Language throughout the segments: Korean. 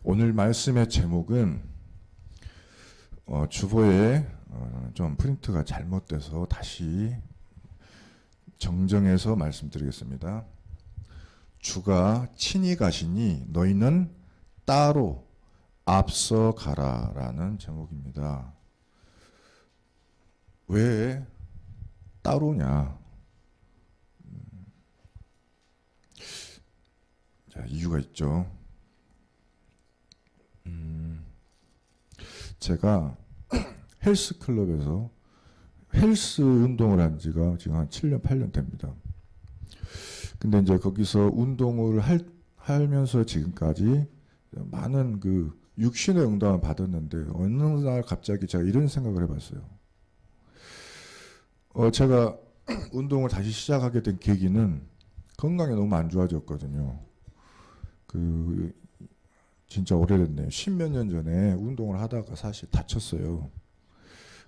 오늘 말씀의 제목은 주보에 좀 프린트가 잘못돼서 다시 정정해서 말씀드리겠습니다. 주가 친히 가시니 너희는 따로 앞서 가라라는 제목입니다. 왜 따로냐? 자, 이유가 있죠. 제가 헬스클럽에서 헬스 운동을 한 지가 지금 한 7년, 8년 됩니다. 근데 이제 거기서 운동을 하면서 지금까지 많은 그 육신의 응답을 받았는데 어느 날 갑자기 제가 이런 생각을 해봤어요. 제가 운동을 다시 시작하게 된 계기는 건강이 너무 안 좋아졌거든요. 진짜 오래됐네요. 10몇 년 전에 운동을 하다가 사실 다쳤어요.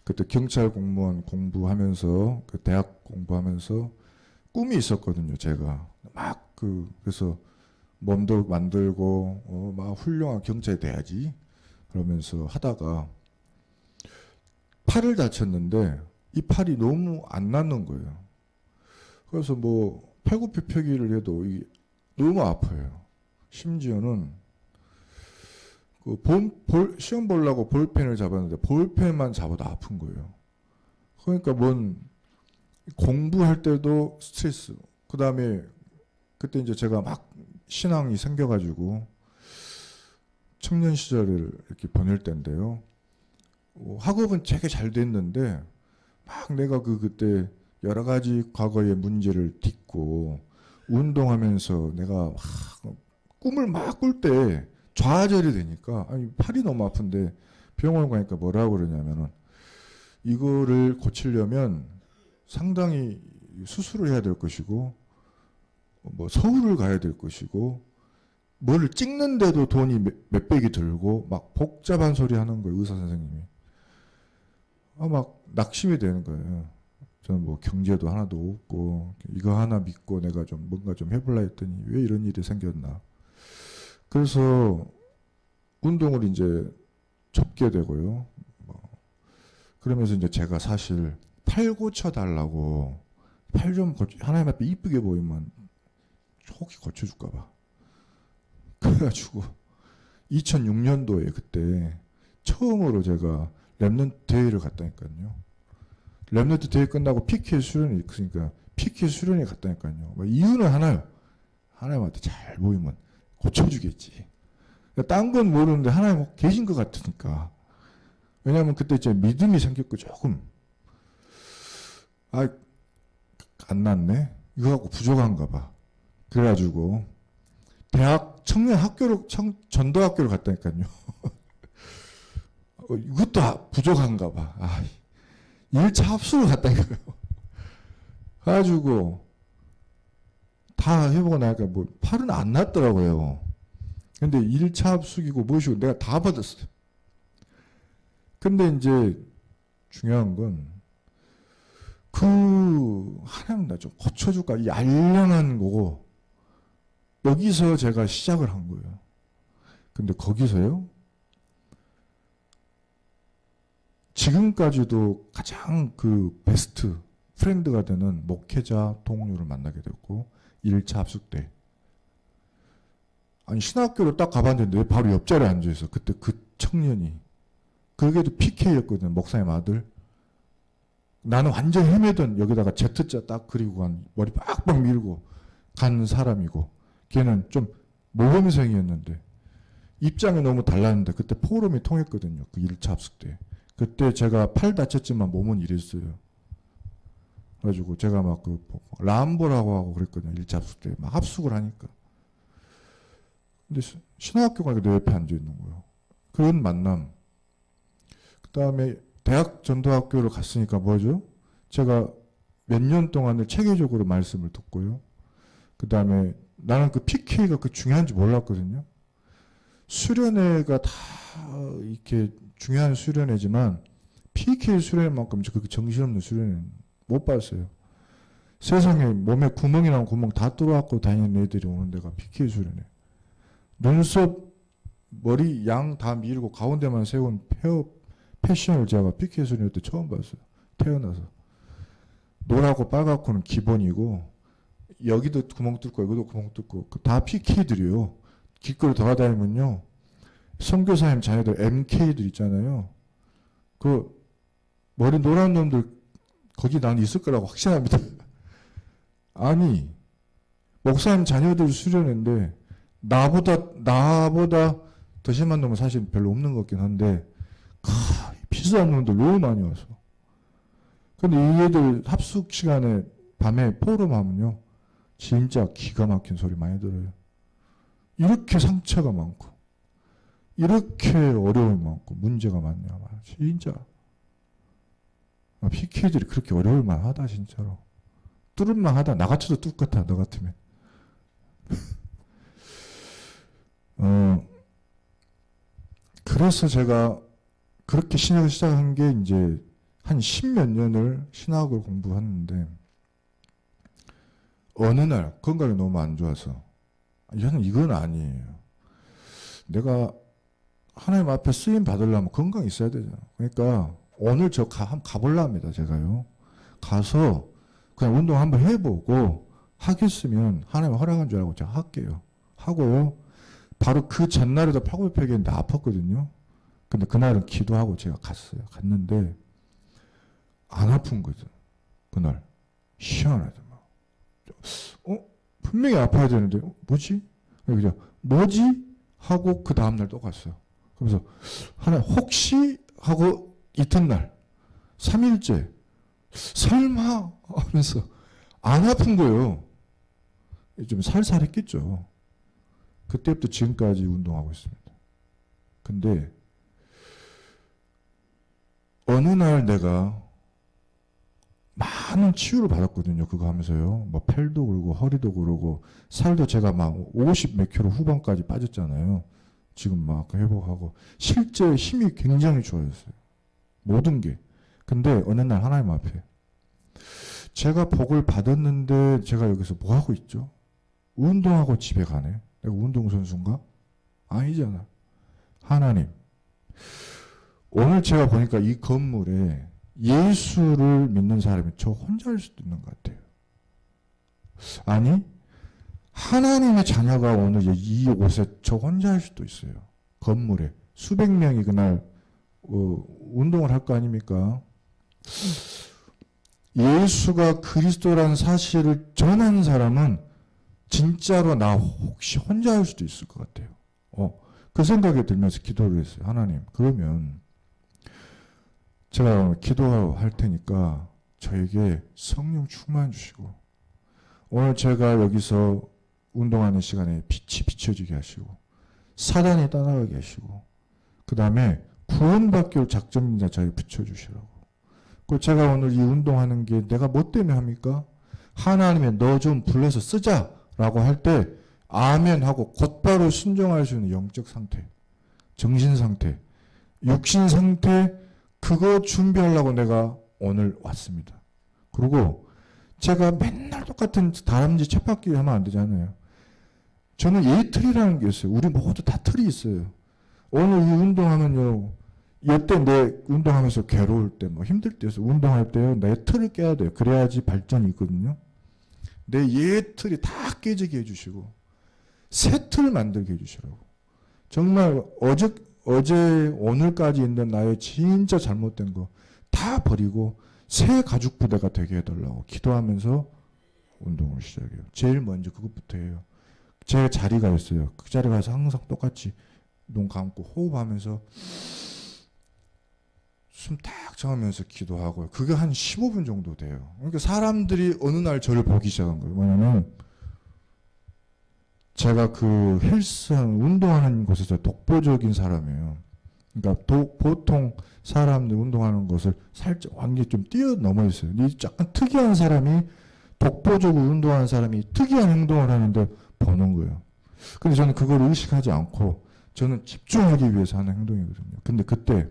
그때 경찰 공무원 공부하면서 대학 공부하면서 꿈이 있었거든요. 제가 그래서 몸도 만들고 막 훌륭한 경찰이 돼야지 그러면서 하다가 팔을 다쳤는데 이 팔이 너무 안 낫는 거예요. 그래서 뭐 팔굽혀펴기를 해도 너무 아파요. 심지어는 시험 보려고 볼펜을 잡았는데 볼펜만 잡아도 아픈 거예요. 그러니까 공부할 때도 스트레스. 그 다음에 그때 이제 제가 막 신앙이 생겨가지고 청년 시절을 이렇게 보낼 때인데요. 학업은 되게 잘 됐는데 막 내가 그때 여러 가지 과거의 문제를 딛고 운동하면서 내가 꿈을 막 꿀 때 좌절이 되니까 팔이 너무 아픈데 병원 가니까 뭐라고 그러냐면은 이거를 고치려면 상당히 수술을 해야 될 것이고 뭐 서울을 가야 될 것이고 뭘 찍는데도 돈이 몇백이 들고 막 복잡한 소리 하는 거예요. 의사 선생님이. 막 낙심이 되는 거예요. 저는 뭐 경제도 하나도 없고 이거 하나 믿고 내가 좀 뭔가 좀 해볼라 했더니 왜 이런 일이 생겼나. 그래서 운동을 이제 접게 되고요. 그러면서 이제 제가 사실 팔 고쳐달라고 팔 좀 하나님 앞에 이쁘게 보이면 혹시 고쳐줄까봐. 그래가지고 2006년도에 그때 처음으로 제가 랩런트 대회를 갔다니까요. 랩런트 대회 끝나고 PK 수련이 있으니까 PK 수련회 갔다니까요. 이유는 하나요. 하나님한테 잘 보이면 고쳐주겠지. 딴 건 모르는데 하나님 계신 것 같으니까. 왜냐하면 그때 제 믿음이 생겼고 조금 안 낫네. 이거 갖고 부족한가 봐. 그래가지고 대학 청년 학교로 전도학교를 갔다니까요. 이것도 부족한가 봐. 1차 합숙을 갔다니까요. 가지고 다 해보고 나니까 팔은 안 났더라고요. 근데 1차 합숙이고 무엇이고 내가 다 받았어요. 근데 이제 중요한 건 하나님 나 좀 고쳐줄까 이 알량한 거고 여기서 제가 시작을 한 거예요. 근데 거기서요 지금까지도 가장 베스트 프렌드가 되는 목회자 동료를 만나게 됐고 1차 합숙 때 신학교를 딱 가봤는데 바로 옆자리에 앉아있어. 그때 그 청년이 그게도 PK였거든. 목사님 아들. 나는 완전 헤매던 여기다가 Z자 딱 그리고 머리 빡빡 밀고 간 사람이고 걔는 좀 모범생이었는데 입장이 너무 달랐는데 그때 포럼이 통했거든요. 그 1차 합숙 때. 그때 제가 팔 다쳤지만 몸은 이랬어요. 그래가지고 제가 막 람보라고 하고 그랬거든요. 1차 합숙 때. 막 합숙을 하니까. 근데 신학교 가니까 내 옆에 앉아있는 거예요. 그런 만남. 그 다음에 대학 전도학교를 갔으니까 뭐죠? 제가 몇 년 동안을 체계적으로 말씀을 듣고요. 그 다음에 나는 PK가 중요한지 몰랐거든요. 수련회가 다 이렇게 중요한 수련회지만 PK 수련회만큼 그렇게 정신없는 수련회는 못 봤어요. 세상에 몸에 구멍이 나면 구멍 다 뚫어갖고 다니는 애들이 오는 데가 PK 수련회. 눈썹 머리 양 다 밀고 가운데만 세운 패션을 제가 피켓소년 때 처음 봤어요. 태어나서. 노랗고 빨갛고는 기본이고 여기도 구멍 뚫고 여기도 구멍 뚫고 다 PK들이에요. 길거리 돌아다니면요. 선교사님 자녀들 MK들 있잖아요. 그 머리 노란 놈들 거기 난 있을 거라고 확신합니다. 아니 목사님 자녀들 수련회인데 나보다 더 심한 놈은 사실 별로 없는 것 같긴 한데 비슷한 놈들 너무 많이 와서. 근데 이 애들 합숙 시간에 밤에 포럼 하면요. 진짜 기가 막힌 소리 많이 들어요. 이렇게 상처가 많고 이렇게 어려움이 많고 문제가 많냐 말이야. 진짜 PK들이 그렇게 어려울 만하다 진짜로. 뚫을 만하다. 나 같아도 뚫겠다. 너 같으면. 그래서 제가 그렇게 신학을 시작한 게 이제 한 10몇 년을 신학을 공부했는데 어느 날 건강이 너무 안 좋아서 저는 이건 아니에요. 내가 하나님 앞에 쓰임 받으려면 건강이 있어야 되잖아. 그러니까 오늘 한번 가보려 합니다. 제가요. 가서 그냥 운동 한번 해보고 하겠으면 하나님 허락한 줄 알고 제가 할게요. 하고요. 바로 그 전날에도 팔굽혀펴기했는데 아팠거든요. 근데 그날은 기도하고 제가 갔어요. 갔는데 안 아픈 거죠. 그날. 희한하다. 분명히 아파야 되는데 뭐지? 그냥 뭐지? 하고 그 다음날 또 갔어요. 그러면서 하나 혹시 하고 이튿날 3일째 설마 하면서 안 아픈 거예요. 좀 살살했겠죠. 그때부터 지금까지 운동하고 있습니다. 근데 어느 날 내가 많은 치유를 받았거든요. 그거 하면서요. 뭐 팔도 그러고 허리도 그러고 살도 제가 막 50 몇 킬로 후반까지 빠졌잖아요. 지금 막 회복하고 실제 힘이 굉장히 좋아졌어요. 모든 게. 근데 어느 날 하나님 앞에 제가 복을 받았는데 제가 여기서 뭐 하고 있죠? 운동하고 집에 가네. 내가 운동선수인가? 아니잖아. 하나님. 오늘 제가 보니까 이 건물에 예수를 믿는 사람이 저 혼자일 수도 있는 것 같아요. 아니, 하나님의 자녀가 오늘 이 옷에 저 혼자일 수도 있어요. 건물에. 수백 명이 그날 운동을 할 거 아닙니까? 예수가 그리스도라는 사실을 전하는 사람은 진짜로 나 혹시 혼자일 수도 있을 것 같아요. 그 생각이 들면서 기도를 했어요. 하나님, 그러면 제가 기도할 테니까 저에게 성령 충만 주시고 오늘 제가 여기서 운동하는 시간에 빛이 비춰지게 하시고 사단이 떠나가게 하시고 그 다음에 구원받기 올 작정자 저에게 붙여주시라고. 그 제가 오늘 이 운동하는 게 내가 뭐 때문에 합니까? 하나님의 너 좀 불러서 쓰자라고 할 때 아멘 하고 곧바로 순종할 수 있는 영적 상태, 정신 상태, 육신 상태 그거 준비하려고 내가 오늘 왔습니다. 그리고 제가 맨날 똑같은 다람쥐 쳇바퀴 하면 안 되잖아요. 저는 예틀이라는 게 있어요. 우리 모두 다 틀이 있어요. 오늘 이 운동하면요. 이때 내 운동하면서 괴로울 때, 뭐 힘들 때에서 운동할 때요. 내 틀을 깨야 돼요. 그래야지 발전이 있거든요. 내 예틀이 다 깨지게 해주시고 새 틀 만들게 해주시라고. 정말 어제 오늘까지 있는 나의 진짜 잘못된 거 다 버리고 새 가죽 부대가 되게 해달라고 기도하면서 운동을 시작해요. 제일 먼저 그것부터 해요. 제 자리가 있어요. 그 자리 가서 항상 똑같이 눈 감고 호흡하면서 숨 딱 참으면서 기도하고요. 그게 한 15분 정도 돼요. 그러니까 사람들이 어느 날 저를 보기 시작한 거예요. 뭐냐면 제가 그 헬스장 운동하는 곳에서 독보적인 사람이에요. 그러니까 보통 사람들 운동하는 것을 살짝 완전히 좀 뛰어넘어 있어요. 약간 특이한 사람이 독보적으로 운동하는 사람이 특이한 행동을 하는데 보는 거예요. 근데 저는 그걸 의식하지 않고 저는 집중하기 위해서 하는 행동이거든요. 근데 그때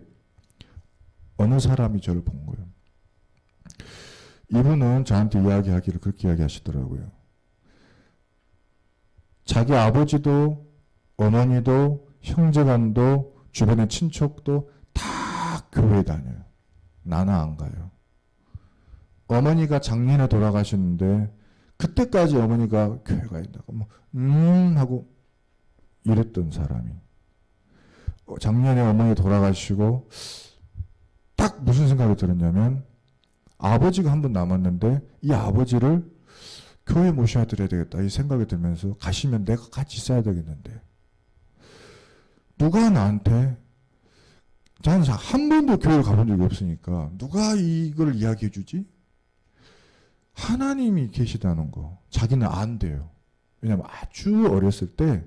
어느 사람이 저를 본 거예요. 이분은 저한테 이야기하기를 그렇게 이야기하시더라고요. 자기 아버지도 어머니도 형제간도 주변의 친척도 다 교회 다녀요. 나는 안 가요. 어머니가 작년에 돌아가셨는데 그때까지 어머니가 교회 가야 된다고 하고 이랬던 사람이 작년에 어머니 돌아가시고 딱 무슨 생각이 들었냐면 아버지가 한 분 남았는데 이 아버지를 교회 모셔드려야 되겠다 이 생각이 들면서 가시면 내가 같이 있어야 되겠는데 누가 나한테 저는 한 번도 교회를 가본 적이 없으니까 누가 이걸 이야기해 주지? 하나님이 계시다는 거 자기는 안 돼요. 왜냐하면 아주 어렸을 때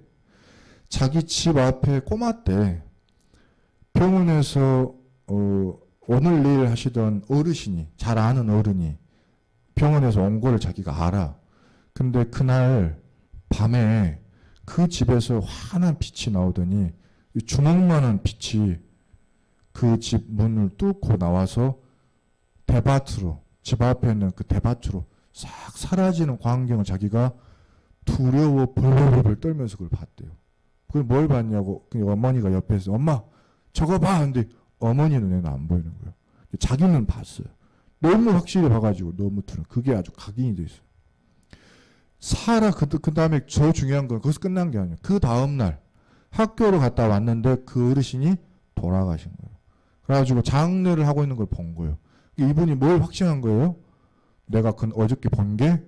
자기 집 앞에 꼬마 때 병원에서 오늘 내일 하시던 어르신이 잘 아는 어른이 병원에서 온 거를 자기가 알아. 근데 그날 밤에 그 집에서 환한 빛이 나오더니 주먹만한 빛이 그 집 문을 뚫고 나와서 대밭으로 집 앞에 있는 그 대밭으로 싹 사라지는 광경을 자기가 두려워 벌벌벌 떨면서 그걸 봤대요. 그걸 뭘 봤냐고 그 어머니가 옆에서 엄마 저거 봐 근데 어머니 눈에는 안 보이는 거예요. 자기는 봤어요. 너무 확실히 봐가지고 너무 두려워. 그게 아주 각인이 돼 있어요. 그 다음에 저 중요한 건 거기서 끝난 게 아니에요. 그 다음날 학교로 갔다 왔는데 그 어르신이 돌아가신 거예요. 그래가지고 장례를 하고 있는 걸 본 거예요. 이분이 뭘 확신한 거예요? 내가 어저께 본 게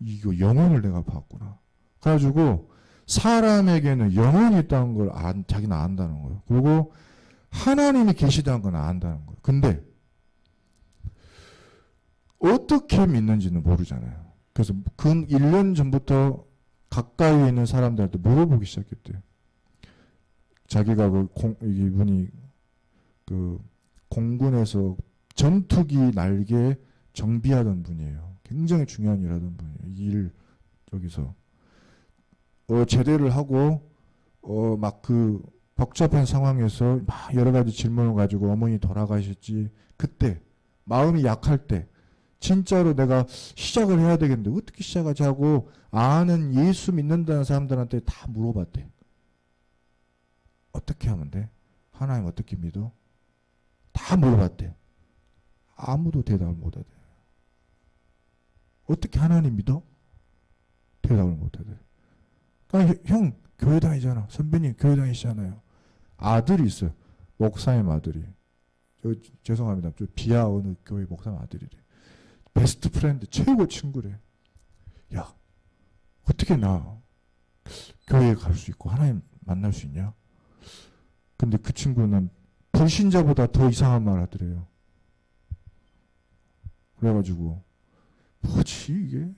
이거 영혼을 내가 봤구나. 그래가지고 사람에게는 영혼이 있다는 걸 자기는 안다는 거예요. 그리고 하나님이 계시다는 건 안다는 거예요. 근데 어떻게 믿는지는 모르잖아요. 그래서 그 1년 전부터 가까이 있는 사람들한테 물어보기 시작했대요. 자기가 이분이 그 공군에서 전투기 날개 정비하던 분이에요. 굉장히 중요한 일 하던 분이에요. 일 여기서 제대를 하고 막 그 복잡한 상황에서 막 여러 가지 질문을 가지고 어머니 돌아가셨지. 그때 마음이 약할 때 진짜로 내가 시작을 해야 되겠는데 어떻게 시작하지 하고 아는 예수 믿는다는 사람들한테 다 물어봤대. 어떻게 하면 돼? 하나님 어떻게 믿어? 다 물어봤대. 아무도 대답을 못하대. 어떻게 하나님 믿어? 대답을 못하대. 형 교회 다니잖아. 선배님 교회 다니시잖아요. 아들이 있어요. 목사님 아들이. 죄송합니다. 비하 어느 교회 목사님 아들이래. 베스트 프렌드 최고 친구래. 야 어떻게 나 교회에 갈 수 있고 하나님 만날 수 있냐? 근데 그 친구는 불신자보다 더 이상한 말 하더래요. 그래가지고 뭐지 이게?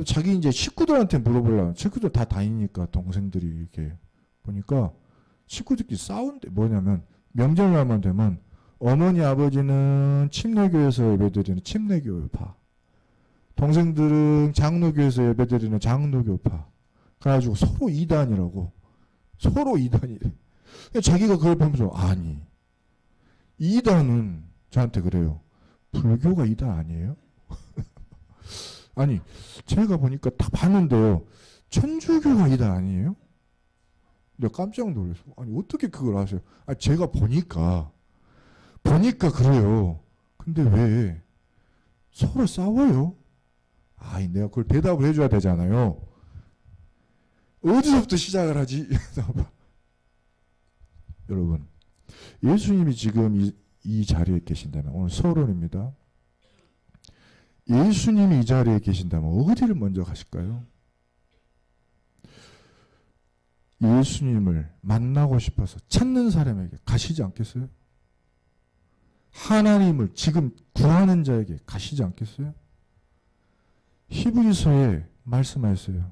자기 이제 식구들한테 물어보려고. 식구들 다 다니니까 동생들이 이렇게 보니까 식구들끼리 싸운대. 뭐냐면 명절날만 되면 어머니 아버지는 침례교에서 예배드리는 침례교파, 동생들은 장로교에서 예배드리는 장로교파. 그래가지고 서로 이단이라고. 서로 이단이래. 자기가 그걸 보면서 아니 이단은 저한테 그래요. 불교가 이단 아니에요? 아니 제가 보니까 다 봤는데요. 천주교가 이단 아니에요? 내가 깜짝 놀랐어. 아니 어떻게 그걸 아세요? 제가 보니까 그래요. 근데 왜 서로 싸워요? 내가 그걸 대답을 해줘야 되잖아요. 어디서부터 시작을 하지? 여러분 예수님이 지금 이 자리에 계신다면 오늘 서론입니다. 예수님이 이 자리에 계신다면 어디를 먼저 가실까요? 예수님을 만나고 싶어서 찾는 사람에게 가시지 않겠어요? 하나님을 지금 구하는 자에게 가시지 않겠어요? 히브리서에 말씀하였어요.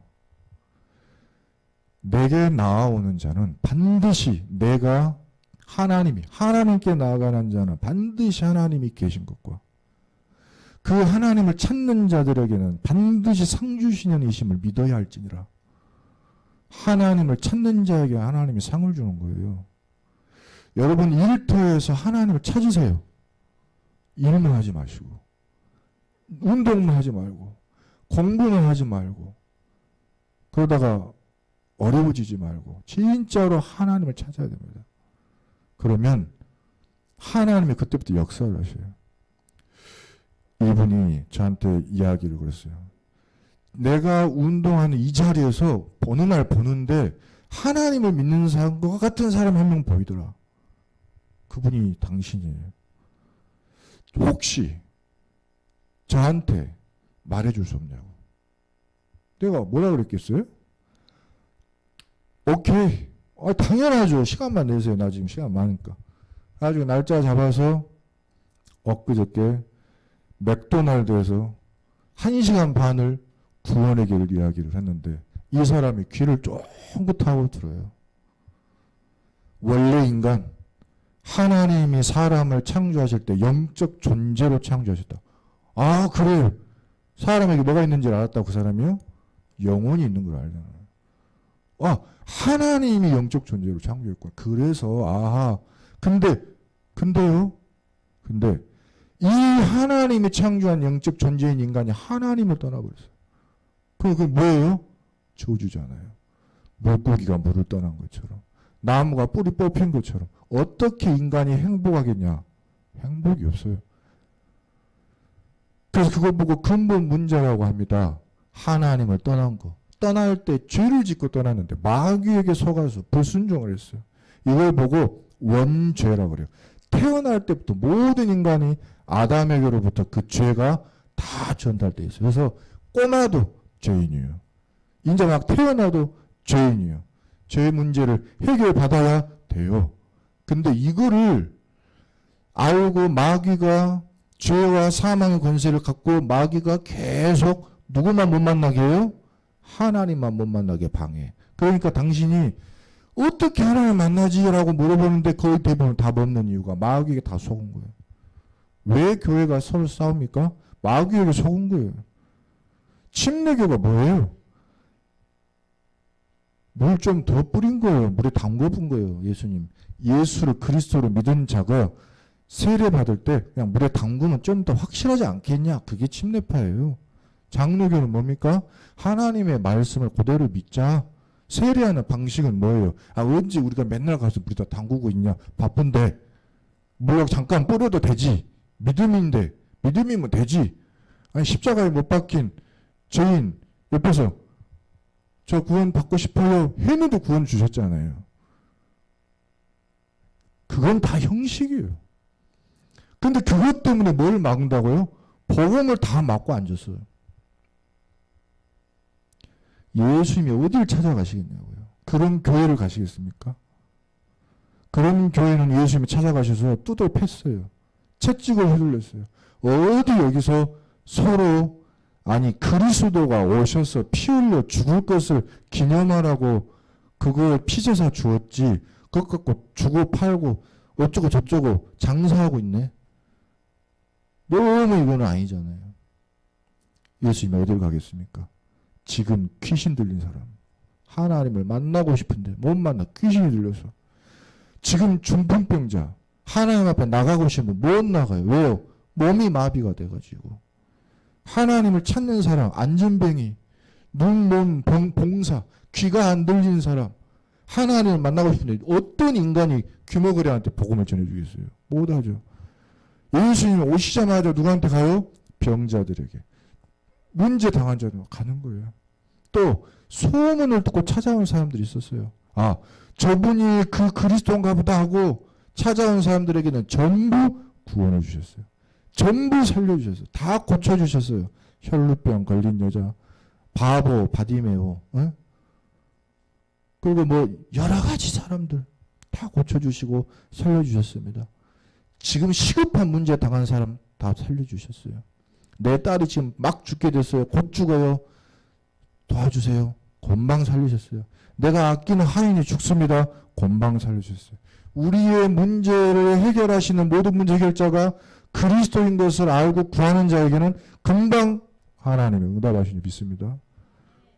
내게 나아오는 자는 반드시 내가 하나님께 나아가는 자는 반드시 하나님이 계신 것과 그 하나님을 찾는 자들에게는 반드시 상 주시는 이심을 믿어야 할지니라. 하나님을 찾는 자에게 하나님이 상을 주는 거예요. 여러분 일터에서 하나님을 찾으세요. 일만 하지 마시고 운동만 하지 말고 공부만 하지 말고 그러다가 어려워지지 말고 진짜로 하나님을 찾아야 됩니다. 그러면 하나님이 그때부터 역사를 하셔요. 이분이 저한테 이야기를 그랬어요. 내가 운동하는 이 자리에서 보는 날 보는데 하나님을 믿는 사람과 같은 사람 한 명 보이더라. 그분이 당신이에요. 혹시 저한테 말해줄 수 없냐고. 내가 뭐라 그랬겠어요? 오케이. 당연하죠. 시간만 내세요. 나 지금 시간 많으니까. 나중에 날짜 잡아서 엊그저께 맥도날드에서 1시간 반을 구원의 길을 이야기를 했는데 이 사람이 귀를 쫑긋하고 들어요. 원래 인간, 하나님이 사람을 창조하실 때 영적 존재로 창조하셨다. 아, 그래요. 사람에게 뭐가 있는지 알았다고 그 사람이요? 영혼이 있는 걸 알잖아요. 하나님이 영적 존재로 창조했구나. 그래서 아하. 근데요. 근데 이 하나님이 창조한 영적 존재인 인간이 하나님을 떠나버렸어요. 그게 뭐예요? 저주잖아요. 물고기가 물을 떠난 것처럼, 나무가 뿌리 뽑힌 것처럼. 어떻게 인간이 행복하겠냐? 행복이 없어요. 그래서 그걸 보고 근본 문제라고 합니다. 하나님을 떠난 거. 떠날 때 죄를 짓고 떠났는데 마귀에게 속아서 불순종을 했어요. 이걸 보고 원죄라고 그래요. 태어날 때부터 모든 인간이 아담에게로부터 그 죄가 다 전달되어 있어요. 그래서 꼬마도 죄인이에요. 이제 막 태어나도 죄인이에요. 죄의 문제를 해결받아야 돼요. 근데 이거를 알고 마귀가 죄와 사망의 권세를 갖고 마귀가 계속 누구만 못 만나게 해요? 하나님만 못 만나게 방해. 그러니까 당신이 어떻게 하나님을 만나지라고 물어보는데 거의 대부분 답 없는 이유가 마귀에게 다 속은 거예요. 왜 교회가 서로 싸웁니까? 마귀에게 속은 거예요. 침례교가 뭐예요? 물 좀 더 뿌린 거예요. 물에 담궈 본 거예요. 예수님. 예수를 그리스도로 믿은 자가 세례 받을 때 그냥 물에 담그면 좀 더 확실하지 않겠냐? 그게 침례파예요. 장로교는 뭡니까? 하나님의 말씀을 그대로 믿자. 세례하는 방식은 뭐예요? 언제 우리가 맨날 가서 물에다 담그고 있냐? 바쁜데 물 잠깐 뿌려도 되지. 믿음인데 믿음이면 되지. 아니 십자가에 못 박힌 죄인 옆에서 저 구원 받고 싶어요 했는데 구원 주셨잖아요. 그건 다 형식이에요. 근데 그것 때문에 뭘 막는다고요? 복음을 다 막고 앉았어요. 예수님이 어딜 찾아가시겠냐고요. 그런 교회를 가시겠습니까? 그런 교회는 예수님이 찾아가셔서 뚜들 팼어요. 채찍을 휘둘렀어요. 어디 여기서 서로 그리스도가 오셔서 피 흘려 죽을 것을 기념하라고 그걸 피제사 주었지. 그것 갖고 주고 팔고 어쩌고 저쩌고 장사하고 있네. 너무 이거는 아니잖아요. 예수님이 어딜 가겠습니까? 지금 귀신 들린 사람. 하나님을 만나고 싶은데 못 만나. 귀신이 들려서. 지금 중풍병자. 하나님 앞에 나가고 싶으면 못 나가요. 왜요? 몸이 마비가 돼가지고. 하나님을 찾는 사람, 안진뱅이, 눈, 몸, 봉사, 귀가 안 들린 사람, 하나님을 만나고 싶은데 어떤 인간이 귀머거리한테 복음을 전해주겠어요? 못하죠. 예수님이 오시자마자 누구한테 가요? 병자들에게. 문제 당한 자들 가는 거예요. 또 소문을 듣고 찾아온 사람들이 있었어요. 저분이 그 그리스도인가 보다 하고 찾아온 사람들에게는 전부 구원해 주셨어요. 전부 살려주셨어요. 다 고쳐주셨어요. 혈루병 걸린 여자, 바보, 바디메오, 그리고 여러 가지 사람들 다 고쳐주시고 살려주셨습니다. 지금 시급한 문제 당한 사람 다 살려주셨어요. 내 딸이 지금 막 죽게 됐어요. 곧 죽어요. 도와주세요. 곤방 살리셨어요. 내가 아끼는 하인이 죽습니다. 곤방 살려주셨어요. 우리의 문제를 해결하시는 모든 문제 해결자가 그리스도인 것을 알고 구하는 자에게는 금방 하나님이 응답하시니 믿습니다.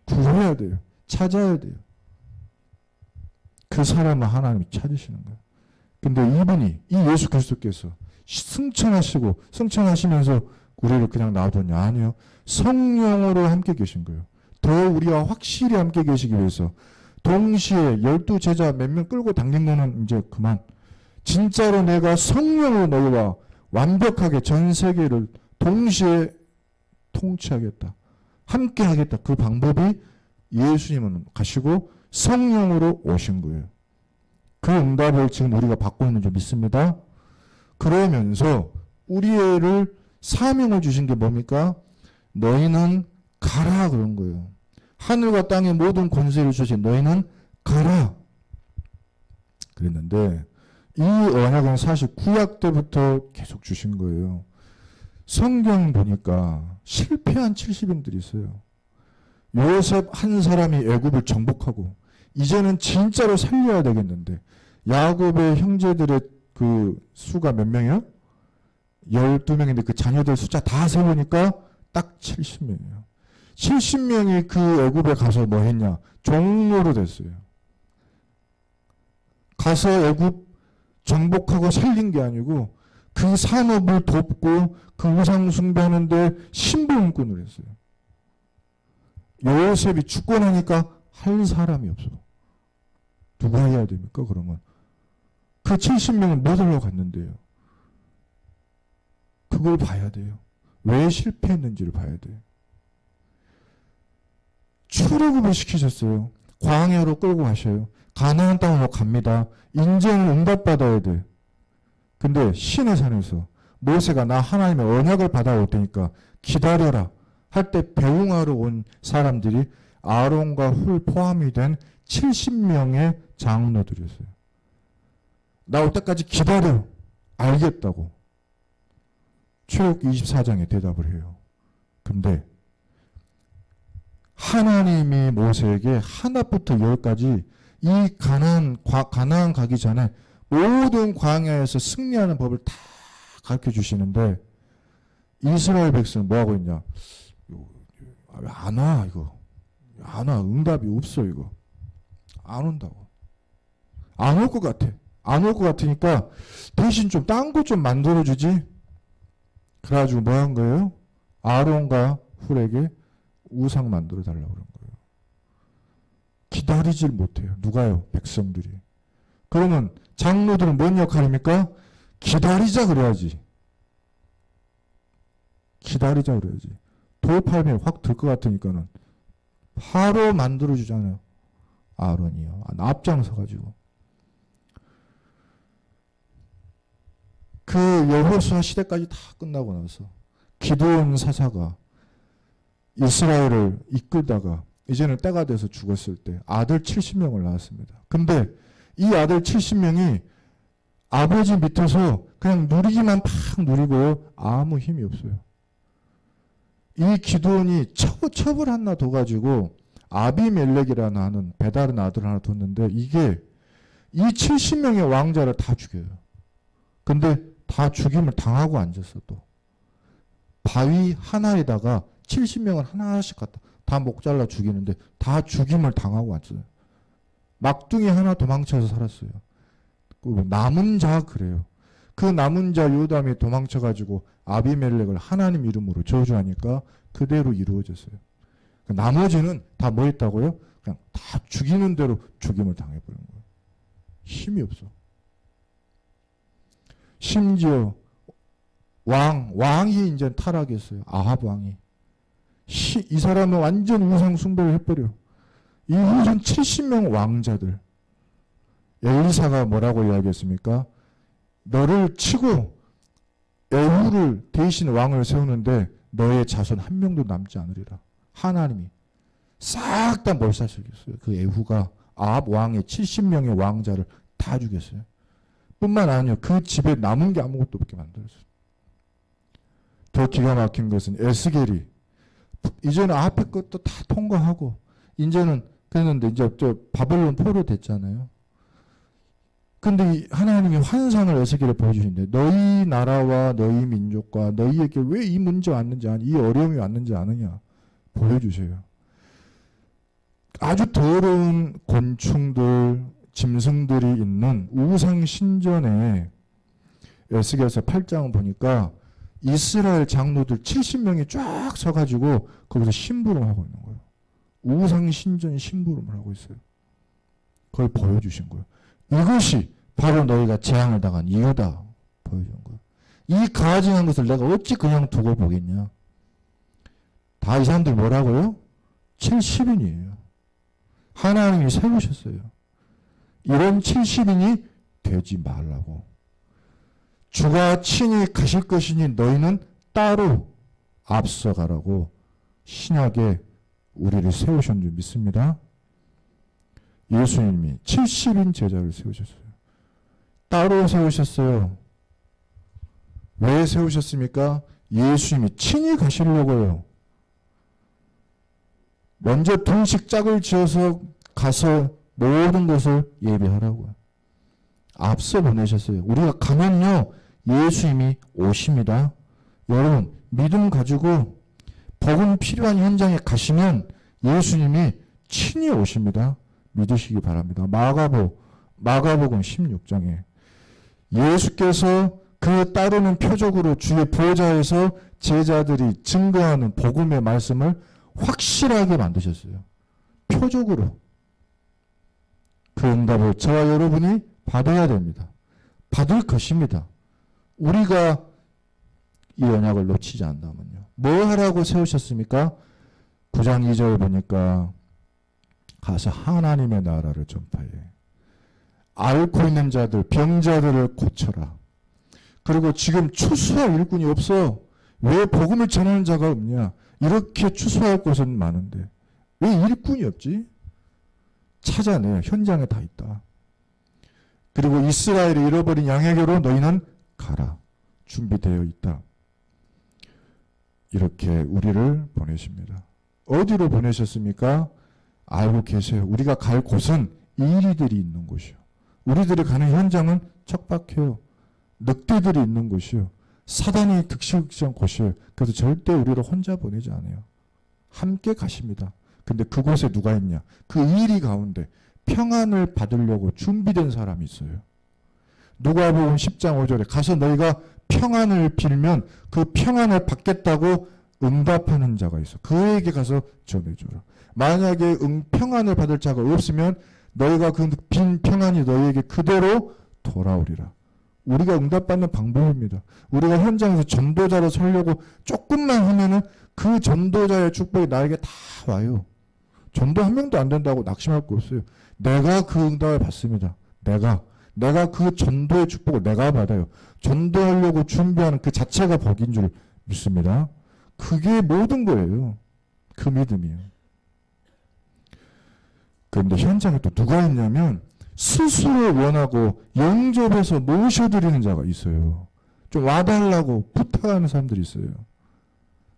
구해야 돼요. 찾아야 돼요. 그 사람은 하나님이 찾으시는 거예요. 근데 이분이, 이 예수 그리스도께서 승천하시면서 우리를 그냥 놔뒀냐? 아니요. 성령으로 함께 계신 거예요. 더 우리와 확실히 함께 계시기 위해서 동시에 12제자 몇 명 끌고 당긴 거는 이제 그만. 진짜로 내가 성령으로 너희와 완벽하게 전 세계를 동시에 통치하겠다. 함께 하겠다. 그 방법이 예수님은 가시고 성령으로 오신 거예요. 그 응답을 지금 우리가 받고 있는 줄 믿습니다. 그러면서 우리를 사명을 주신 게 뭡니까? 너희는 가라 그런 거예요. 하늘과 땅의 모든 권세를 주신 너희는 가라 그랬는데 이 언약은 사실 구약 때부터 계속 주신 거예요. 성경 보니까 실패한 70인들이 있어요. 요셉 한 사람이 애굽을 정복하고 이제는 진짜로 살려야 되겠는데 야곱의 형제들의 그 수가 몇 명이요? 12명인데 그 자녀들 숫자 다 세보니까 딱 70명이에요. 70명이 그 애굽에 가서 뭐 했냐? 종로로 됐어요. 가서 애굽 정복하고 살린 게 아니고 그 산업을 돕고 그 우상 숭배하는데 심부름꾼을 했어요. 요셉이 죽고 나니까 할 사람이 없어. 누가 해야 됩니까? 그러면 그 70명은 못 하러 갔는데요. 그걸 봐야 돼요. 왜 실패했는지를 봐야 돼요. 출애굽을 시키셨어요. 광야로 끌고 가셔요. 가나안 땅으로 갑니다. 인정을 응답받아야 돼. 근데 신의 산에서 모세가 나 하나님의 언약을 받아올 테니까 기다려라 할 때 배웅하러 온 사람들이 아론과 훌 포함이 된 70명의 장로들이었어요. 나올 때까지 기다려. 알겠다고. 출애굽기 24장에 대답을 해요. 근데 하나님이 모세에게 하나부터 열까지 이 가나안 가기 전에 모든 광야에서 승리하는 법을 다 가르쳐 주시는데 이스라엘 백성은 뭐하고 있냐? 안 와, 이거. 안 와. 응답이 없어, 이거. 안 온다고. 안 올 것 같아. 안 올 것 같으니까 대신 좀 딴 거 좀 만들어주지. 그래가지고 뭐 한 거예요? 아론과 훌에게 우상 만들어 달라고 그런 거예요. 기다리질 못해요. 누가요? 백성들이. 그러면 장로들은 뭔 역할입니까? 기다리자 그래야지. 기다리자 그래야지. 돌팔면 확 들 것 같으니까는 바로 만들어주잖아요. 아론이요. 앞장서가지고. 그 여호수아 시대까지 다 끝나고 나서 기드온 사사가 이스라엘을 이끌다가 이제는 때가 돼서 죽었을 때 아들 70명을 낳았습니다. 근데 이 아들 70명이 아버지 밑에서 그냥 누리기만 팍 누리고 아무 힘이 없어요. 이 기드온이 첩을 하나 둬가지고 아비멜렉이라는 하는 배다른 아들 하나 뒀는데 이게 이 70명의 왕자를 다 죽여요. 근데 다 죽임을 당하고 앉았어 또. 바위 하나에다가 70명을 하나씩 갖다 다 목 잘라 죽이는데 다 죽임을 당하고 왔어요. 막둥이 하나 도망쳐서 살았어요. 남은 자 그래요. 그 남은 자 요담이 도망쳐가지고 아비멜렉을 하나님 이름으로 저주하니까 그대로 이루어졌어요. 나머지는 다 뭐 했다고요? 그냥 다 죽이는 대로 죽임을 당해버린 거예요. 힘이 없어. 심지어 왕이 이제 타락했어요. 아합 왕이. 이 사람은 완전 우상 숭배를 해버려. 이 후손 70명 왕자들. 엘리사가 뭐라고 이야기했습니까? 너를 치고 에후를 대신 왕을 세우는데 너의 자손 한 명도 남지 않으리라. 하나님이 싹 다 몰살시켰어요. 그 에후가 아합 왕의 70명의 왕자를 다 죽였어요. 뿐만 아니라 그 집에 남은 게 아무것도 없게 만들었어요. 더 기가 막힌 것은 에스겔이 이제는 앞에 것도 다 통과하고 이제는 그랬는데 이제 저 바벨론 포로 됐잖아요. 근데 하나님이 환상을 에스겔에 보여주신대. 너희 나라와 너희 민족과 너희에게 왜 이 문제가 왔는지 이 어려움이 왔는지 아느냐 보여주세요. 아주 더러운 곤충들 짐승들이 있는 우상 신전에 에스겔서 8장을 보니까 이스라엘 장로들 70명이 쫙 서가지고 거기서 심부름하고 있는 거예요. 우상 신전 심부름을 하고 있어요. 그걸 보여주신 거예요. 이것이 바로 너희가 재앙을 당한 이유다. 보여준 거예요. 이 가증한 것을 내가 어찌 그냥 두고 보겠냐. 다 이 사람들 뭐라고요? 70인이에요. 하나님이 세우셨어요. 이런 70인이 되지 말라고. 주가 친히 가실 것이니 너희는 따로 앞서가라고 신약에 우리를 세우신 줄 믿습니다. 예수님이 70인 제자를 세우셨어요. 따로 세우셨어요. 왜 세우셨습니까? 예수님이 친히 가시려고요. 먼저 둥식 짝을 지어서 가서 모든 것을 예비하라고요. 앞서 보내셨어요. 우리가 가면요, 예수님이 오십니다. 여러분, 믿음 가지고 복음 필요한 현장에 가시면 예수님이 친히 오십니다. 믿으시기 바랍니다. 마가복음 16장에 예수께서 그 따르는 표적으로 주의 보좌에서 제자들이 증거하는 복음의 말씀을 확실하게 만드셨어요. 표적으로. 그 응답을 저와 여러분이 받아야 됩니다. 받을 것입니다. 우리가 이 언약을 놓치지 않는다면요. 뭐 하라고 세우셨습니까? 9장 2절 보니까 가서 하나님의 나라를 전파해. 앓고 있는 자들, 병자들을 고쳐라. 그리고 지금 추수할 일꾼이 없어. 왜 복음을 전하는 자가 없냐? 이렇게 추수할 곳은 많은데 왜 일꾼이 없지? 찾아내. 현장에 다 있다. 그리고 이스라엘을 잃어버린 양에게로 너희는 가라. 준비되어 있다. 이렇게 우리를 보내십니다. 어디로 보내셨습니까? 알고 계세요. 우리가 갈 곳은 이리들이 있는 곳이요. 우리들이 가는 현장은 척박해요. 늑대들이 있는 곳이요. 사단이 득실득실한 곳이에요. 그래서 절대 우리를 혼자 보내지 않아요. 함께 가십니다. 근데 그곳에 누가 있냐? 그 이리 가운데 평안을 받으려고 준비된 사람이 있어요. 누가복음 10장 5절에 가서 너희가 평안을 빌면 그 평안을 받겠다고 응답하는 자가 있어. 그에게 가서 전해줘라. 만약에 평안을 받을 자가 없으면 너희가 그 빈 평안이 너희에게 그대로 돌아오리라. 우리가 응답받는 방법입니다. 우리가 현장에서 전도자로 서려고 조금만 하면은 그 전도자의 축복이 나에게 다 와요. 전도 한 명도 안 된다고 낙심할 거 없어요. 내가 그 응답을 받습니다. 내가 그 전도의 축복을 내가 받아요. 전도하려고 준비하는 그 자체가 복인 줄 믿습니다. 그게 모든 거예요. 그 믿음이에요. 그런데 현장에 또 누가 있냐면 스스로 원하고 영접해서 모셔드리는 자가 있어요. 좀 와달라고 부탁하는 사람들이 있어요.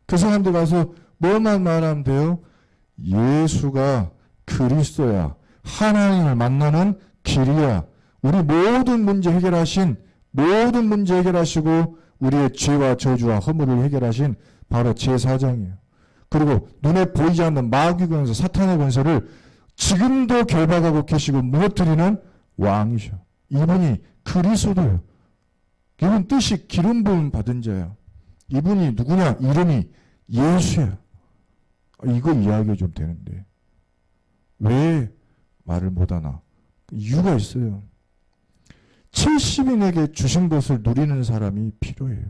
그 사람들 가서 뭐만 말하면 돼요? 예수가 그리스도야. 하나님을 만나는 길이야. 우리 모든 문제 해결하시고 우리의 죄와 저주와 허물을 해결하신 바로 제사장이에요. 그리고 눈에 보이지 않는 마귀 권세, 사탄의 권세를 지금도 결박하고 계시고 무너뜨리는 왕이셔. 이분이 그리스도예요. 이분 뜻이 기름 부음 받은 자야. 이분이 누구냐? 이름이 예수야. 이거 이야기 좀 되는데 왜 말을 못하나? 이유가 있어요. 70인에게 주신 것을 누리는 사람이 필요해요.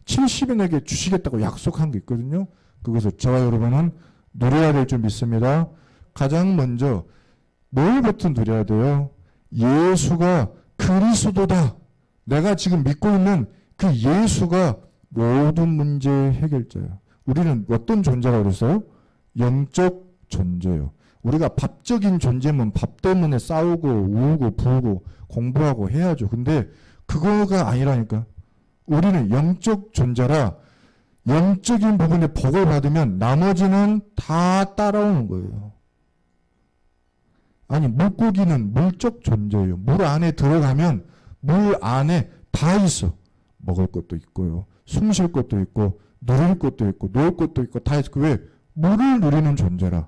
70인에게 주시겠다고 약속한 게 있거든요. 그것을 저와 여러분은 누려야 될 줄 믿습니다. 가장 먼저 뭘부터 누려야 돼요? 예수가 그리스도다. 내가 지금 믿고 있는 그 예수가 모든 문제의 해결자야. 우리는 어떤 존재라고 그랬어요? 영적 존재요. 우리가 밥적인 존재면 밥 때문에 싸우고 울고 부고 공부하고 해야죠. 근데 그거가 아니라니까. 우리는 영적 존재라 영적인 부분에 복을 받으면 나머지는 다 따라오는 거예요. 아니, 물고기는 물적 존재예요. 물 안에 들어가면 물 안에 다 있어. 먹을 것도 있고요. 숨 쉴 것도 있고 누릴 것도 있고 놀 것도 있고 다 있고. 왜? 물을 누리는 존재라.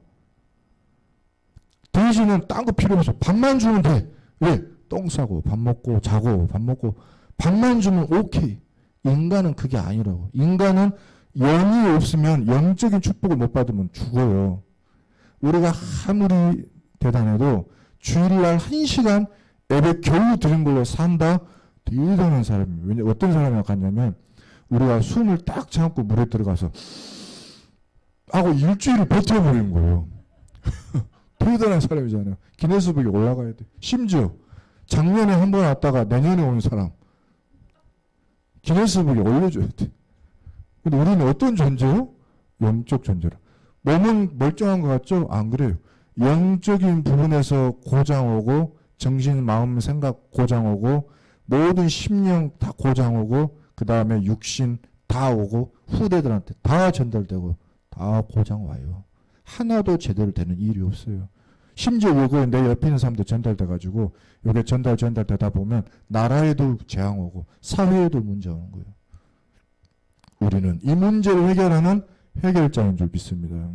돼지는 딴 거 필요 없어. 밥만 주면 돼. 왜? 똥 싸고 밥 먹고 자고 밥 먹고 밥만 주면 오케이. 인간은 그게 아니라고. 인간은 영이 없으면 영적인 축복을 못 받으면 죽어요. 우리가 아무리 대단해도 주일날 1시간 예배 겨우 드린 걸로 산다. 대단한 사람이에요. 왜냐 어떤 사람이랑 갔냐면 우리가 숨을 딱 참고 물에 들어가서 하고 일주일을 버텨버리는 거예요. 대단한 사람이잖아요. 기네스북에 올라가야 돼. 심지어 작년에 한 번 왔다가 내년에 오는 사람 기네스북에 올려줘야 돼. 근데 우리는 어떤 존재요? 영적 존재라. 몸은 멀쩡한 것 같죠? 안 그래요. 영적인 부분에서 고장 오고 정신, 마음, 생각 고장 오고 모든 심령 다 고장 오고 그 다음에 육신 다 오고 후대들한테 다 전달되고 다 고장 와요. 하나도 제대로 되는 일이 없어요. 심지어 이거 내 옆에 있는 사람도 전달돼가지고 이게 전달되다 보면 나라에도 재앙 오고 사회에도 문제 오는 거예요. 우리는 이 문제를 해결하는 해결자인 줄 믿습니다.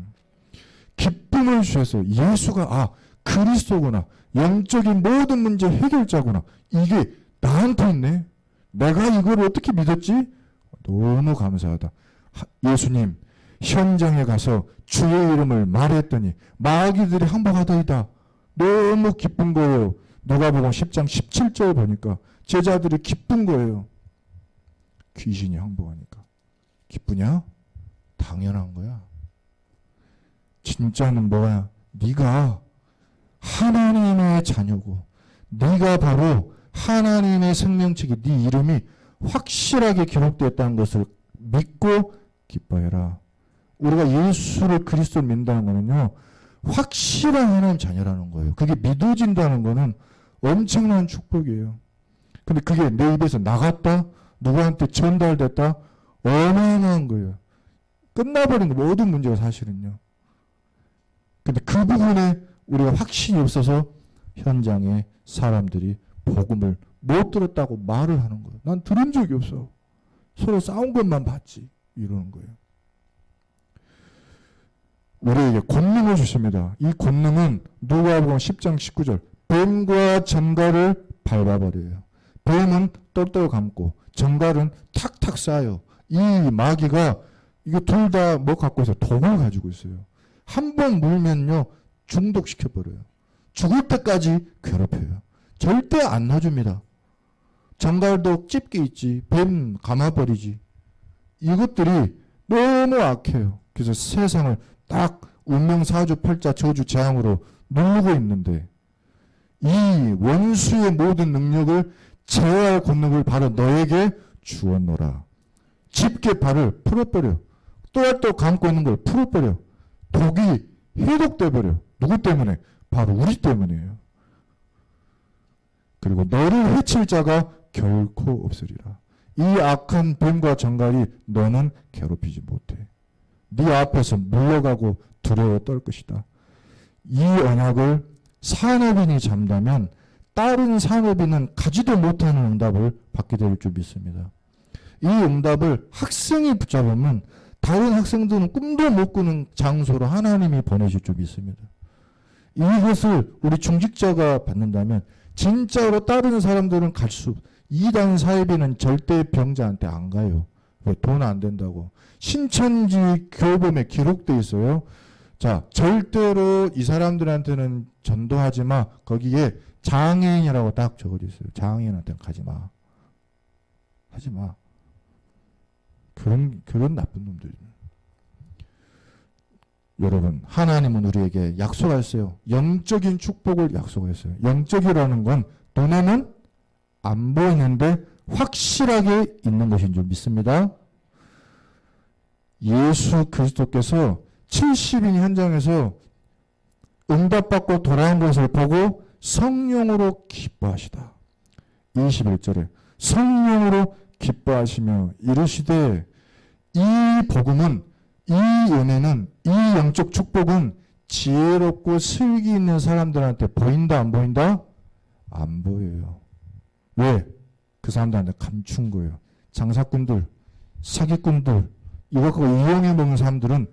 기쁨을 주셔서 예수가 그리스도구나. 영적인 모든 문제 해결자구나. 이게 나한테 있네. 내가 이걸 어떻게 믿었지? 너무 감사하다. 예수님 현장에 가서 주의 이름을 말했더니 마귀들이 항복하더이다. 너무 기쁜 거예요. 누가복음 10장 17절 보니까 제자들이 기쁜 거예요. 귀신이 항복하니까. 기쁘냐? 당연한 거야. 진짜는 뭐야? 네가 하나님의 자녀고 네가 바로 하나님의 생명책에 네 이름이 확실하게 기록되었다는 것을 믿고 기뻐해라. 우리가 예수를 그리스도를 믿는다는 거는요. 확실한 하나님 자녀라는 거예요. 그게 믿어진다는 거는 엄청난 축복이에요. 근데 그게 내 입에서 나갔다? 누구한테 전달됐다? 어마어마한 거예요. 끝나버린 거 모든 문제가 사실은요. 근데 그 부분에 우리가 확신이 없어서 현장에 사람들이 복음을 못 들었다고 말을 하는 거예요. 난 들은 적이 없어. 서로 싸운 것만 봤지. 이러는 거예요. 우리에게 권능을 주십니다. 이 권능은 누가복음 10장 19절 뱀과 전갈을 밟아버려요. 뱀은 똘똘 감고 전갈은 탁탁 쏴요. 이 마귀가 이거 둘 다 뭐 갖고 있어요? 독을 가지고 있어요. 한 번 물면요 중독시켜버려요. 죽을 때까지 괴롭혀요. 절대 안 놔줍니다. 전갈도 집게 있지. 뱀 감아버리지. 이것들이 너무 악해요. 그래서 세상을 딱 운명사주 팔자 저주 재앙으로 누르고 있는데 이 원수의 모든 능력을 제어할 권능을 바로 너에게 주었노라. 집게 발을 풀어버려. 똘똘 감고 있는 걸 풀어버려. 독이 해독돼버려. 누구 때문에? 바로 우리 때문이에요. 그리고 너를 해칠 자가 결코 없으리라. 이 악한 뱀과 전갈이 너는 괴롭히지 못해. 네 앞에서 물러가고 두려워 떨 것이다. 이 언약을 산업인이 잠다면 다른 산업인은 가지도 못하는 응답을 받게 될 줄 믿습니다. 이 응답을 학생이 붙잡으면 다른 학생들은 꿈도 못 꾸는 장소로 하나님이 보내실 줄 믿습니다. 이것을 우리 중직자가 받는다면 진짜로 다른 사람들은 갈 수, 이단 사회비는 절대 병자한테 안 가요. 왜? 돈 안 된다고. 신천지 교범에 기록돼 있어요. 자, 절대로 이 사람들한테는 전도하지 마. 거기에 장애인이라고 딱 적어져 있어요. 장애인한테는 가지 마. 하지 마. 그런 나쁜 놈들이. 여러분, 하나님은 우리에게 약속하셨어요. 영적인 축복을 약속했어요. 영적이라는 건 눈에는 안 보이는데 확실하게 있는 것인 줄 믿습니다. 예수 그리스도께서 70인 현장에서 응답받고 돌아온 것을 보고 성령으로 기뻐하시다. 21절에 성령으로 기뻐하시며 이르시되 이 복음은 이 은혜는 이 영적 축복은 지혜롭고 슬기 있는 사람들한테 보인다 안 보인다? 안 보여요. 왜? 그 사람들한테 감춘 거예요. 장사꾼들, 사기꾼들 이거 갖고 이용해 먹는 사람들은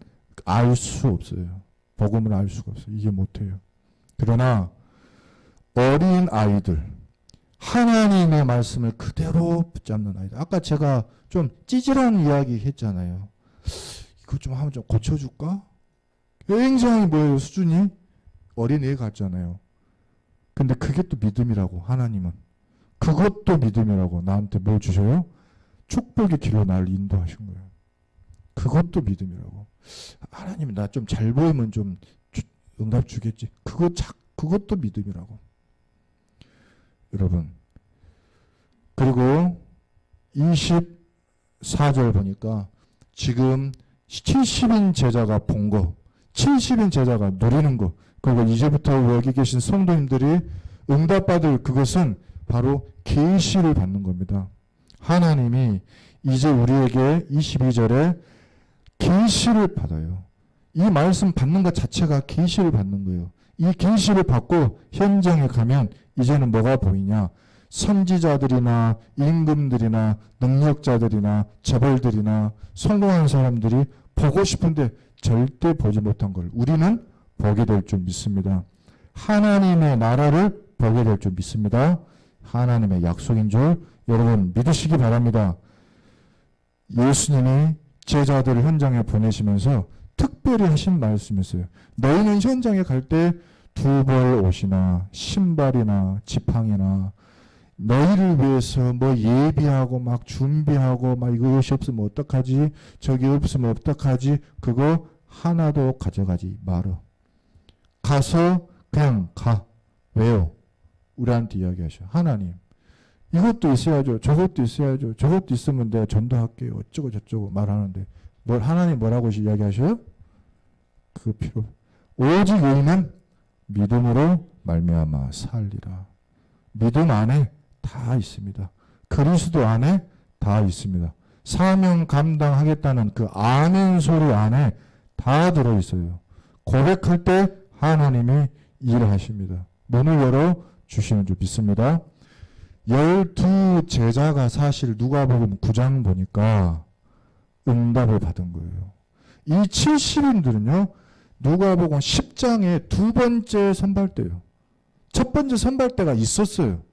알 수 없어요. 복음을 알 수가 없어요. 이게 못해요. 그러나 어린 아이들 하나님의 말씀을 그대로 붙잡는 아이들. 아까 제가 좀 찌질한 이야기 했잖아요. 이거 좀 한번 좀 고쳐줄까? 굉장히 뭐예요? 수준이 어린애 같잖아요. 근데 그게 또 믿음이라고. 하나님은 그것도 믿음이라고 나한테 뭘 주셔요? 축복의 길로 나를 인도하신 거예요. 그것도 믿음이라고. 하나님이 나 좀 잘 보이면 좀 응답 주겠지. 그것도 믿음이라고. 여러분, 그리고 24절 보니까 지금 70인 제자가 본 거, 70인 제자가 누리는 거, 그리고 이제부터 여기 계신 성도님들이 응답받을 그것은 바로 계시를 받는 겁니다. 하나님이 이제 우리에게 22절에 계시를 받아요. 이 말씀 받는 것 자체가 계시를 받는 거예요. 이 계시를 받고 현장에 가면 이제는 뭐가 보이냐? 선지자들이나 임금들이나 능력자들이나 재벌들이나 성공한 사람들이 보고 싶은데 절대 보지 못한 걸 우리는 보게 될 줄 믿습니다. 하나님의 나라를 보게 될 줄 믿습니다. 하나님의 약속인 줄 여러분 믿으시기 바랍니다. 예수님이 제자들을 현장에 보내시면서 특별히 하신 말씀이 있어요. 너희는 현장에 갈 때 두 벌 옷이나 신발이나 지팡이나 너희를 위해서 뭐 예비하고 막 준비하고 막 이것이 없으면 어떡하지? 저기 없으면 어떡하지? 그거 하나도 가져가지 말어. 가서 그냥 가. 왜요? 우리한테 이야기하셔. 하나님 이것도 있어야죠. 저것도 있어야죠. 저것도 있으면 내가 전도할게요. 어쩌고 저쩌고 말하는데 하나님 뭐라고 이야기하셔요? 그 필요. 오직 너희는 믿음으로 말미암아 살리라. 믿음 안에 다 있습니다. 그리스도 안에 다 있습니다. 사명 감당하겠다는 그 아멘 소리 안에 다 들어있어요. 고백할 때 하나님이 일하십니다. 문을 열어 주시는 줄 믿습니다. 12 제자가 사실 누가복음 9장 보니까 응답을 받은 거예요. 이 70인들은요. 누가복음 10장에 두 번째 선발대예요. 첫 번째 선발대가 있었어요.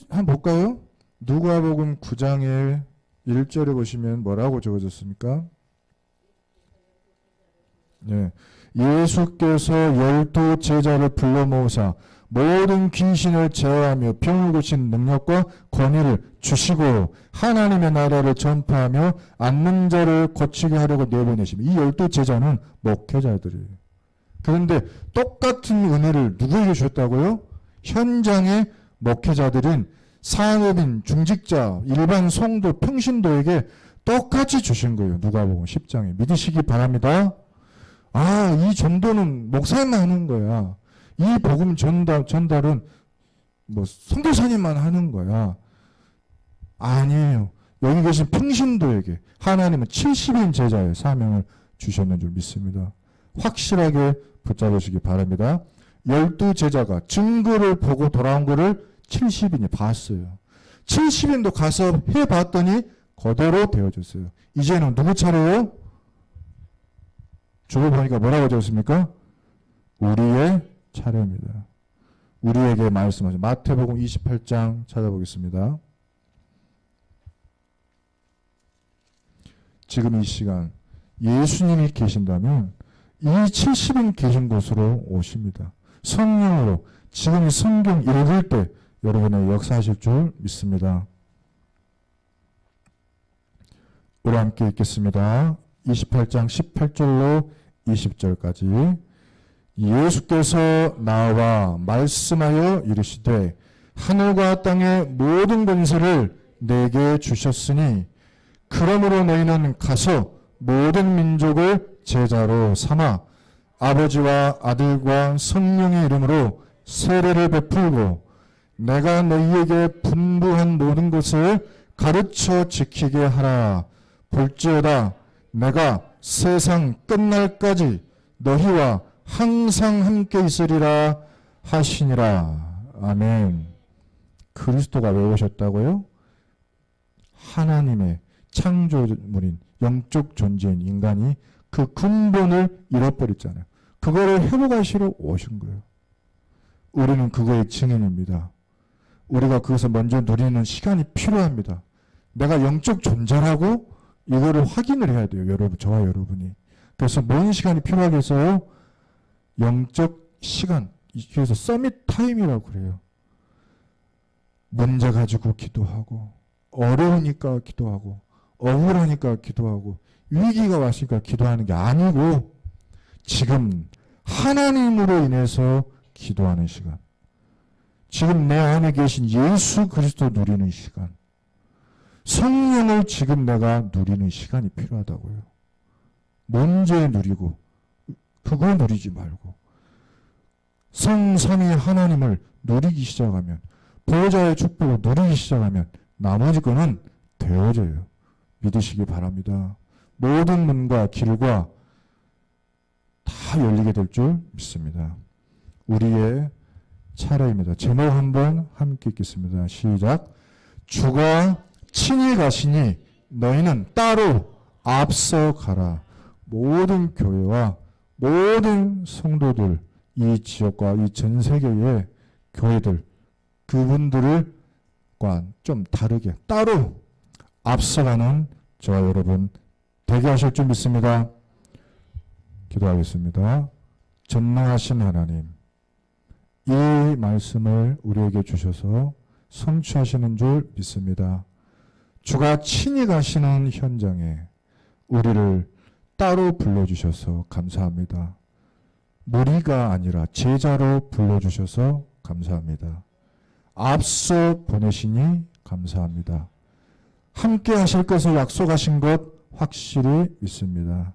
한번 볼까요? 누가복음 9장의 1절에 보시면 뭐라고 적어졌습니까? 네. 예수께서 12 제자를 불러 모으사 모든 귀신을 제어하며 병을 고치는 능력과 권위를 주시고 하나님의 나라를 전파하며 앓는 자를 고치게 하려고 내보내시며 이 12 제자는 목회자들이에요. 그런데 똑같은 은혜를 누구에게 주셨다고요? 현장의 목회자들인 산업인, 중직자, 일반 성도, 평신도에게 똑같이 주신 거예요. 누가복음 10장에. 믿으시기 바랍니다. 이 전도는 목사님만 하는 거야. 이 복음 전달은 뭐 선교사님만 하는 거야. 아니에요. 여기 계신 평신도에게 하나님은 70인 제자의 사명을 주셨는 줄 믿습니다. 확실하게 붙잡으시기 바랍니다. 12 제자가 증거를 보고 돌아온 거를 70인이 봤어요. 70인도 가서 해봤더니 그대로 되어졌어요. 이제는 누구 차례예요? 주보 보니까 뭐라고 적었습니까? 우리의 차례입니다. 우리에게 말씀하죠. 마태복음 28장 찾아보겠습니다. 지금 이 시간 예수님이 계신다면 이 70인 계신 곳으로 오십니다. 성령으로 지금 이 성경 읽을 때 여러분의 역사하실 줄 믿습니다. 우리 함께 읽겠습니다. 28장 18절로 20절까지 예수께서 나와 말씀하여 이르시되 하늘과 땅의 모든 권세를 내게 주셨으니 그러므로 너희는 가서 모든 민족을 제자로 삼아 아버지와 아들과 성령의 이름으로 세례를 베풀고 내가 너희에게 분부한 모든 것을 가르쳐 지키게 하라. 볼지어다 내가 세상 끝날까지 너희와 항상 함께 있으리라 하시니라. 아멘. 그리스도가 왜 오셨다고요? 하나님의 창조물인 영적 존재인 인간이 그 근본을 잃어버렸잖아요. 그거를 회복하시러 오신 거예요. 우리는 그거의 증인입니다. 우리가 그것을 먼저 누리는 시간이 필요합니다. 내가 영적 존재라고 이거를 확인을 해야 돼요. 여러분, 저와 여러분이. 그래서 뭔 시간이 필요하겠어요? 영적 시간, 그래서 서밋 타임이라고 그래요. 문제 가지고 기도하고, 어려우니까 기도하고, 억울하니까 기도하고, 위기가 왔으니까 기도하는 게 아니고, 지금 하나님으로 인해서 기도하는 시간, 지금 내 안에 계신 예수 그리스도 누리는 시간, 성령을 지금 내가 누리는 시간이 필요하다고요. 먼저 누리고 그거 누리지 말고 성삼위 하나님을 누리기 시작하면, 보호자의 축복을 누리기 시작하면 나머지 거는 되어져요. 믿으시기 바랍니다. 모든 문과 길과 다 열리게 될 줄 믿습니다. 우리의 차례입니다. 제목 한번 함께 읽겠습니다. 시작. 주가 친히 가시니 너희는 따로 앞서 가라. 모든 교회와 모든 성도들, 이 지역과 이 전 세계의 교회들, 그분들과 좀 다르게 따로 앞서가는 저와 여러분 되게 하실 줄 믿습니다. 기도하겠습니다. 전능하신 하나님, 이 말씀을 우리에게 주셔서 성취하시는 줄 믿습니다. 주가 친히 가시는 현장에 우리를 따로 불러주셔서 감사합니다. 무리가 아니라 제자로 불러주셔서 감사합니다. 앞서 보내시니 감사합니다. 함께 하실 것을 약속하신 것 확실히 믿습니다.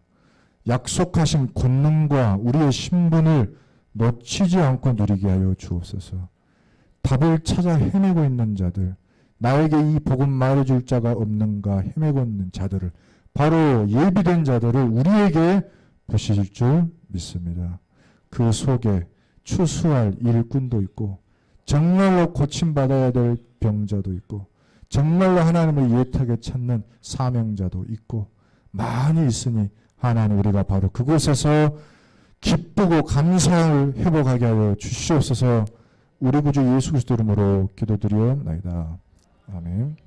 약속하신 권능과 우리의 신분을 놓치지 않고 누리게 하여 주옵소서. 답을 찾아 헤매고 있는 자들, 나에게 이 복음 말해줄 자가 없는가 헤매고 있는 자들을, 바로 예비된 자들을 우리에게 보실 줄 믿습니다. 그 속에 추수할 일꾼도 있고, 정말로 고침받아야 될 병자도 있고, 정말로 하나님을 예탁에 찾는 사명자도 있고 많이 있으니, 하나님 우리가 바로 그곳에서 기쁘고 감사를 회복하게 하여 주시옵소서. 우리 구주 예수 그리스도 이름으로 기도드리옵나이다. 아멘.